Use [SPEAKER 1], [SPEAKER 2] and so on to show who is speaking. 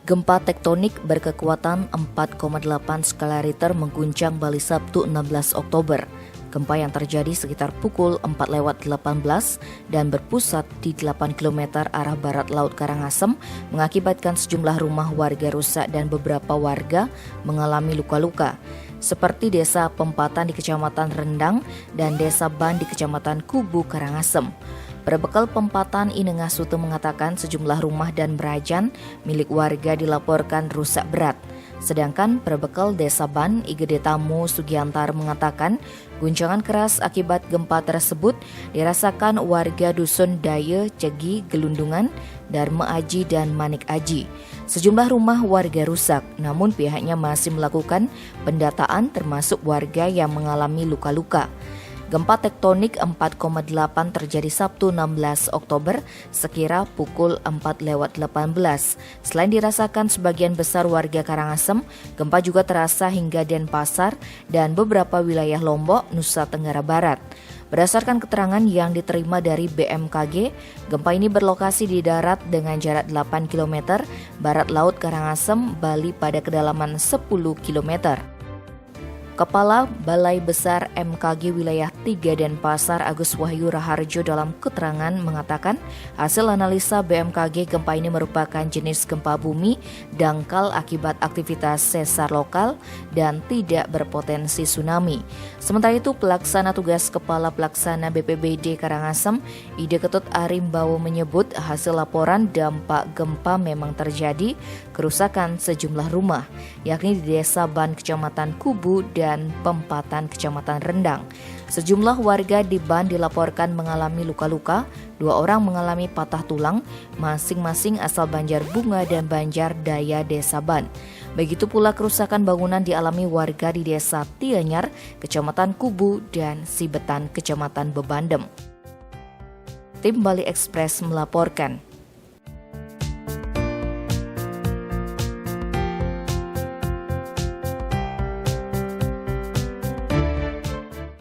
[SPEAKER 1] Gempa tektonik berkekuatan 4,8 skala Richter mengguncang Bali Sabtu 16 Oktober. Gempa yang terjadi sekitar pukul 4:18 dan berpusat di 8 km arah barat Laut Karangasem mengakibatkan sejumlah rumah warga rusak dan beberapa warga mengalami luka-luka, seperti Desa Pempatan di Kecamatan Rendang dan Desa Ban di Kecamatan Kubu, Karangasem. Berbekal Pempatan, Inengah Sutu mengatakan sejumlah rumah dan berajan milik warga dilaporkan rusak berat. Sedangkan berbekal Desa Ban, Igede Tamu Sugiantar mengatakan guncangan keras akibat gempa tersebut dirasakan warga Dusun Daya, Cegi, Gelundungan, Dharma Aji, dan Manik Aji. Sejumlah rumah warga rusak, namun pihaknya masih melakukan pendataan termasuk warga yang mengalami luka-luka. Gempa tektonik 4,8 terjadi Sabtu 16 Oktober sekira pukul 4:18. Selain dirasakan sebagian besar warga Karangasem, gempa juga terasa hingga Denpasar dan beberapa wilayah Lombok, Nusa Tenggara Barat. Berdasarkan keterangan yang diterima dari BMKG, gempa ini berlokasi di darat dengan jarak 8 km barat Laut Karangasem, Bali pada kedalaman 10 km. Kepala Balai Besar MKG Wilayah 3 Denpasar Agus Wahyu Raharjo dalam keterangan mengatakan hasil analisa BMKG gempa ini merupakan jenis gempa bumi dangkal akibat aktivitas sesar lokal dan tidak berpotensi tsunami. Sementara itu pelaksana tugas Kepala Pelaksana BPBD Karangasem Ide Ketut Arimbawo menyebut hasil laporan dampak gempa memang terjadi kerusakan sejumlah rumah, yakni di Desa Ban Kecamatan Kubu dan Pempatan Kecamatan Rendang. Sejumlah warga di Ban dilaporkan mengalami luka-luka, 2 orang mengalami patah tulang, masing-masing asal Banjar Bunga dan Banjar Daya Desa Ban. Begitu pula kerusakan bangunan dialami warga di Desa Tianyar, Kecamatan Kubu, dan Sibetan, Kecamatan Bebandem. Tim Bali Express melaporkan.